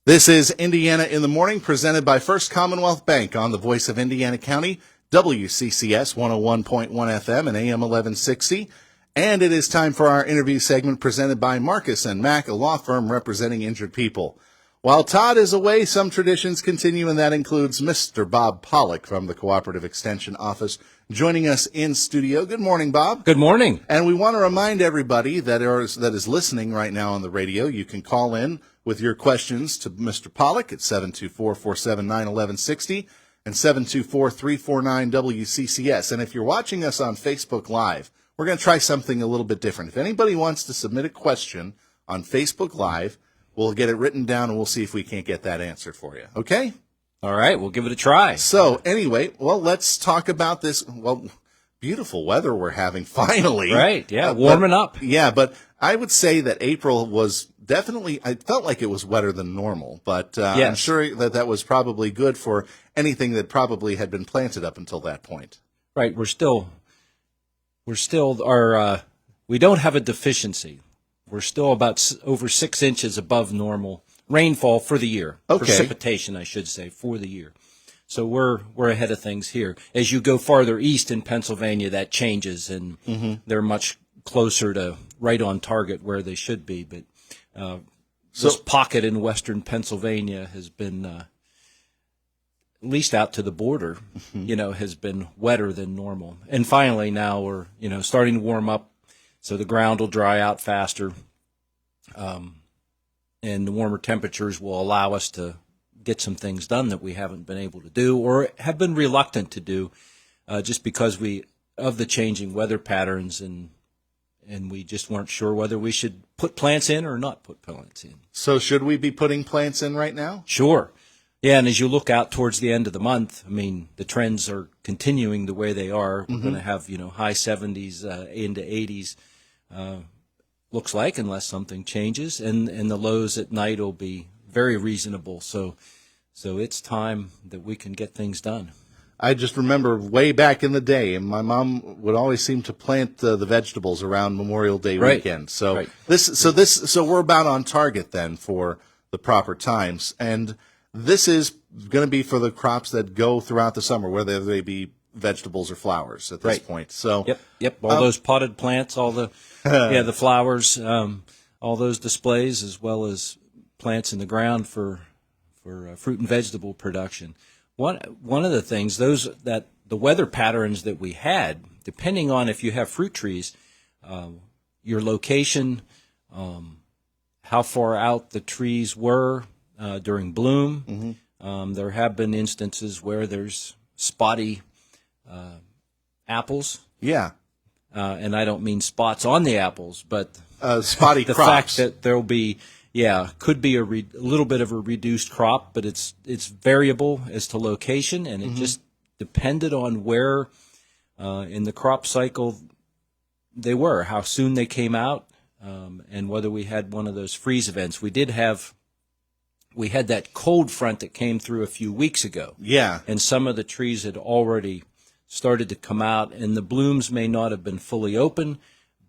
This is Indiana in the Morning, presented by First Commonwealth Bank on the Voice of Indiana County, WCCS 101.1 FM and AM 1160. And it is time for our interview segment presented by Marcus & Mack, a law firm representing injured people. While Todd is away, some traditions continue, and that includes Mr. Bob Pollock from the Cooperative Extension Office joining us in studio. Good morning, Bob. Good morning. And we want to remind everybody that is listening right now on the radio, you can call in with your questions to Mr. Pollock at 724-479-1160 and 724-349-WCCS. And if you're watching us on Facebook Live, we're going to try something a little bit different. If anybody wants to submit a question on Facebook Live, we'll get it written down and we'll see if we can't get that answered for you. Okay? All right, we'll give it a try. So anyway, well, let's talk about this. Well, beautiful weather we're having finally. Right, yeah, warming up. Yeah, but I would say that April was definitely, I felt like it was wetter than normal, but Yes. I'm sure that was probably good for anything that probably had been planted up until that point. Right, we don't have a deficiency. We're still about over 6 inches above normal rainfall for the year. Okay. Precipitation, I should say, for the year. So we're ahead of things here. As you go farther east in Pennsylvania, that changes, and they're much closer to right on target where they should be. But this pocket in western Pennsylvania has been, at least out to the border, has been wetter than normal. And finally now we're, starting to warm up, so the ground will dry out faster. And the warmer temperatures will allow us to get some things done that we haven't been able to do or have been reluctant to do just because of the changing weather patterns, and we just weren't sure whether we should put plants in or not put plants in. So should we be putting plants in right now? Sure. Yeah, and as you look out towards the end of the month, I mean, the trends are continuing the way they are. We're going to have, high 70s into 80s, looks like, unless something changes, and the lows at night will be very reasonable. So it's time that we can get things done. I just remember way back in the day, and my mom would always seem to plant the vegetables around Memorial Day weekend. So right. So we're about on target then for the proper times, and this is going to be for the crops that go throughout the summer, whether they be vegetables or flowers at this point. So yep, all those potted plants, all the the flowers, all those displays, as well as plants in the ground for fruit and vegetable production. One of the things, the weather patterns that we had, depending on if you have fruit trees, your location, how far out the trees were during bloom. There have been instances where there's spotty apples. Yeah. And I don't mean spots on the apples, but spotty the crops. fact that there'll be, could be a little bit of a reduced crop, but it's variable as to location, and it just depended on where in the crop cycle they were, how soon they came out, and whether we had one of those freeze events. We had that cold front that came through a few weeks ago. Yeah. And some of the trees had already started to come out, and the blooms may not have been fully open,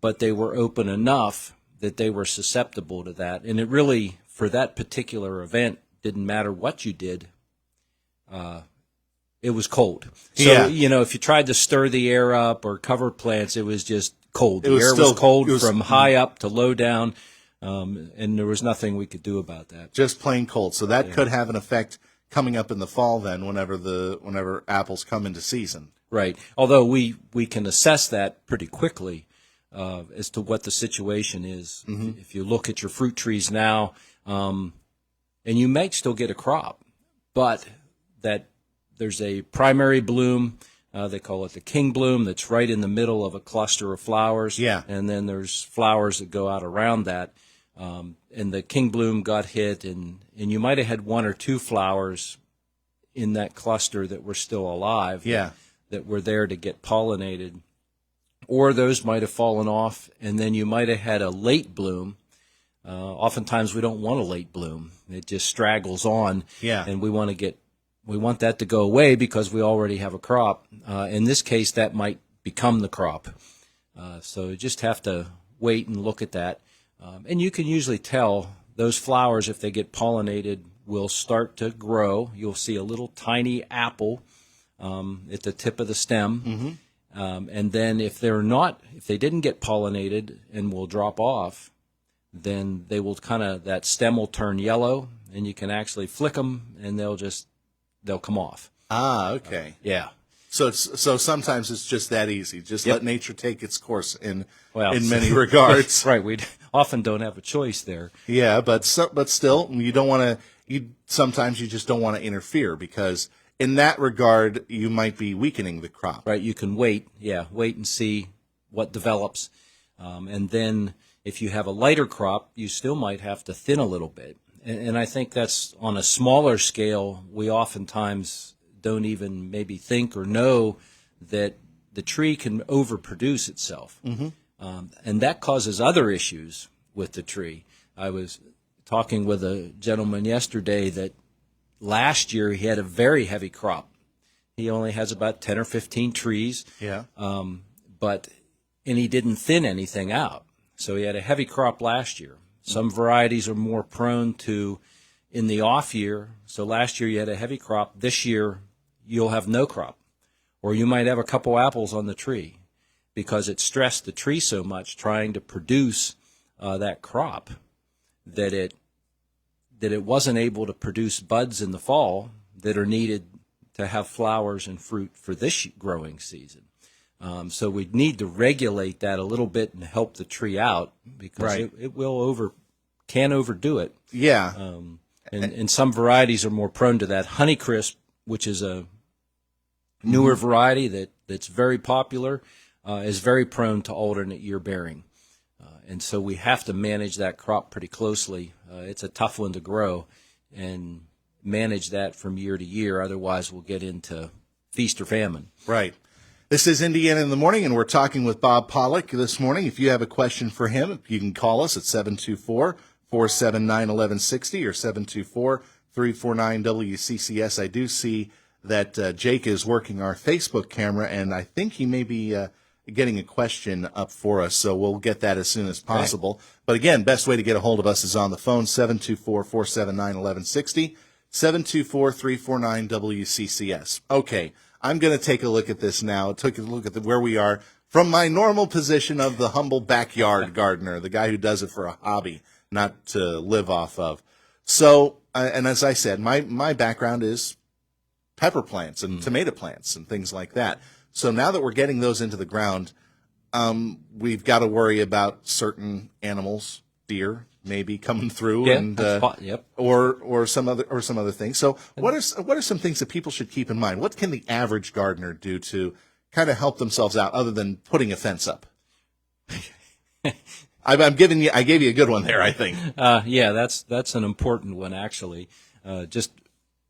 but they were open enough that they were susceptible to that. And it really, for that particular event, didn't matter what you did. It was cold. So, if you tried to stir the air up or cover plants, it was just cold. The air was cold from high up to low down, and there was nothing we could do about that. Just plain cold. So that could have an effect coming up in the fall then, whenever apples come into season. Right. Although we can assess that pretty quickly as to what the situation is. If you look at your fruit trees now, and you might still get a crop, but that there's a primary bloom, they call it the king bloom, that's right in the middle of a cluster of flowers. Yeah. And then there's flowers that go out around that. And the king bloom got hit, and you might have had one or two flowers in that cluster that were still alive. Yeah. That were there to get pollinated, or those might have fallen off, and then you might have had a late bloom. Oftentimes we don't want a late bloom; it just straggles on, and we want that to go away because we already have a crop. In this case, that might become the crop. So you just have to wait and look at that. And you can usually tell those flowers, if they get pollinated will start to grow. You'll see a little tiny apple at the tip of the stem. And then if they didn't get pollinated and will drop off, then they will that stem will turn yellow, and you can actually flick them, and they'll come off. Ah, okay. Yeah. So sometimes it's just that easy. Just let nature take its course in many so, regards. Right. We often don't have a choice there. Yeah, but still, you don't want to. Sometimes you just don't want to interfere, because in that regard, you might be weakening the crop. Right. You can wait and see what develops, and then if you have a lighter crop, you still might have to thin a little bit. And I think that's on a smaller scale. We oftentimes don't even maybe think or know that the tree can overproduce itself. And that causes other issues with the tree. I was talking with a gentleman yesterday that last year he had a very heavy crop. He only has about 10 or 15 trees. Yeah. And he didn't thin anything out. So he had a heavy crop last year. Some varieties are more prone to in the off year. So last year you had a heavy crop. This year you'll have no crop. Or you might have a couple apples on the tree because it stressed the tree so much trying to produce that crop that it wasn't able to produce buds in the fall that are needed to have flowers and fruit for this growing season. So we need to regulate that a little bit and help the tree out, because it can overdo it. Yeah. And some varieties are more prone to that. Honeycrisp, which is a newer variety that's very popular, is very prone to alternate year bearing. And so we have to manage that crop pretty closely. It's a tough one to grow, and manage that from year to year. Otherwise, we'll get into feast or famine. Right. This is Indiana in the Morning, and we're talking with Bob Pollock this morning. If you have a question for him, you can call us at 724-479-1160 or 724-349-WCCS. I do see that Jake is working our Facebook camera, and I think he may be getting a question up for us, so we'll get that as soon as possible. Okay. But again, best way to get a hold of us is on the phone, 724-479-1160, 724-349-WCCS. Okay. I'm going to take a look at this now. Take a look at where we are from my normal position of the humble backyard gardener, the guy who does it for a hobby, not to live off of. So, and as I said, my background is pepper plants and tomato plants and things like that. So now that we're getting those into the ground, we've got to worry about certain animals, deer, maybe coming through, and or some other things. So what are some things that people should keep in mind? What can the average gardener do to kind of help themselves out, other than putting a fence up? I gave you a good one there, I think. That's an important one, actually. Just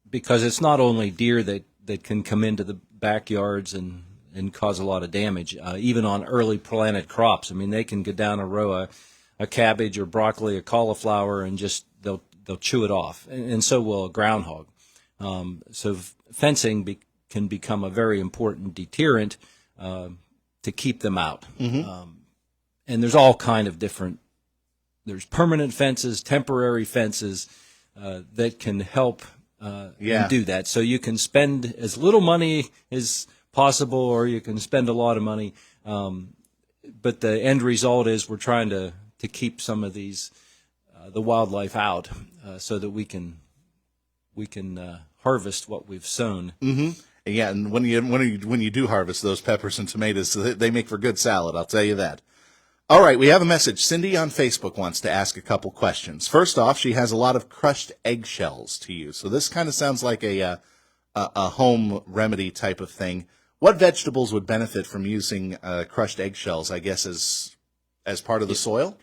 because it's not only deer that can come into the backyards and cause a lot of damage, even on early planted crops. I mean, they can go down a row, a cabbage or broccoli, a cauliflower, and just they'll chew it off, and so will a groundhog. So fencing can become a very important deterrent to keep them out. And there's all kind of different. There's permanent fences, temporary fences that can help do that. So you can spend as little money as possible, or you can spend a lot of money. But the end result is we're trying to keep some of these the wildlife out, so that we can harvest what we've sown. Yeah, and when you do harvest those peppers and tomatoes, they make for good salad, I'll tell you that. All right, we have a message. Cindy on Facebook wants to ask a couple questions. First off, she has a lot of crushed eggshells to use, so this kind of sounds like a home remedy type of thing. What vegetables would benefit from using crushed eggshells, I guess, as part of the soil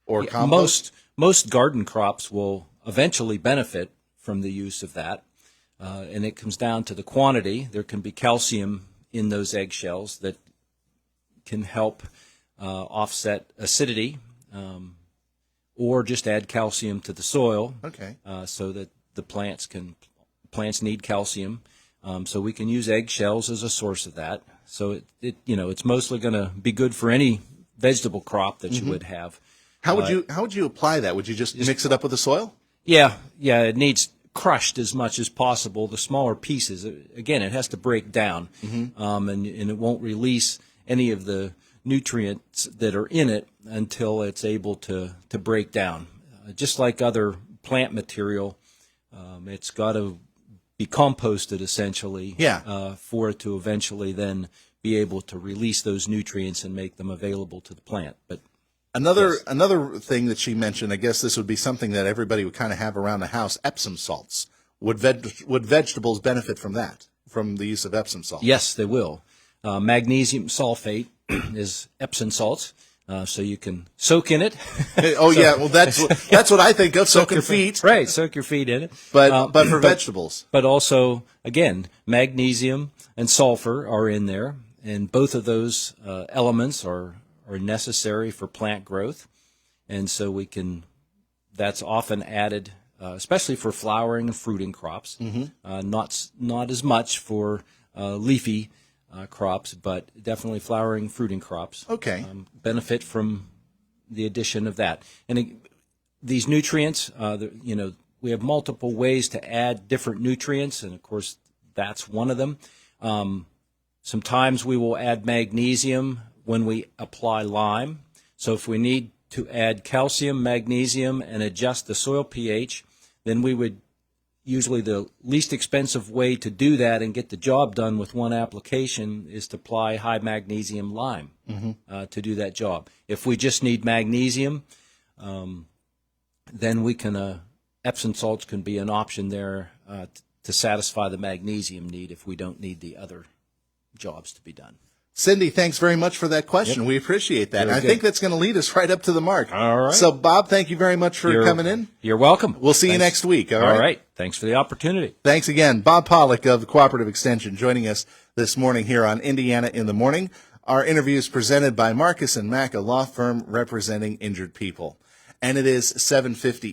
or compost? Most garden crops will eventually benefit from the use of that, and it comes down to the quantity. There can be calcium in those eggshells that can help offset acidity, or just add calcium to the soil. Okay. So that the plants need calcium. So we can use eggshells as a source of that. So it's mostly going to be good for any vegetable crop that you would have. How would you apply that? Would you just mix it up with the soil? Yeah. It needs crushed as much as possible, the smaller pieces. Again, it has to break down, and it won't release any of the nutrients that are in it until it's able to break down. Just like other plant material, it's got to be composted essentially for it to eventually then be able to release those nutrients and make them available to the plant. But Another thing that she mentioned, I guess this would be something that everybody would kind of have around the house, Epsom salts. Would vegetables benefit from that, from the use of Epsom salt? Yes, they will. Magnesium sulfate is Epsom salts, so you can soak in it. Well, that's what I think of, soaking feet. Right, soak your feet in it. But for vegetables. But also, again, magnesium and sulfur are in there, and both of those elements are necessary for plant growth, and so that's often added, especially for flowering and fruiting crops. Not as much for leafy crops, but definitely flowering, fruiting crops. Okay, benefit from the addition of that. And these nutrients, we have multiple ways to add different nutrients, and of course that's one of them. Sometimes we will add magnesium when we apply lime. So if we need to add calcium, magnesium, and adjust the soil pH, then we would usually the least expensive way to do that and get the job done with one application is to apply high magnesium lime to do that job. If we just need magnesium, then we can Epsom salts can be an option there to satisfy the magnesium need if we don't need the other jobs to be done. Cindy, thanks very much for that question. Yep. We appreciate that. Very I good. think that's going to lead us right up to the mark. All right. So, Bob, thank you very much for coming in. You're welcome. We'll see you next week. All right. All right. Thanks for the opportunity. Thanks again. Bob Pollock of the Cooperative Extension joining us this morning here on Indiana in the Morning. Our interview is presented by Marcus & Mack, a law firm representing injured people. And it is 7:50.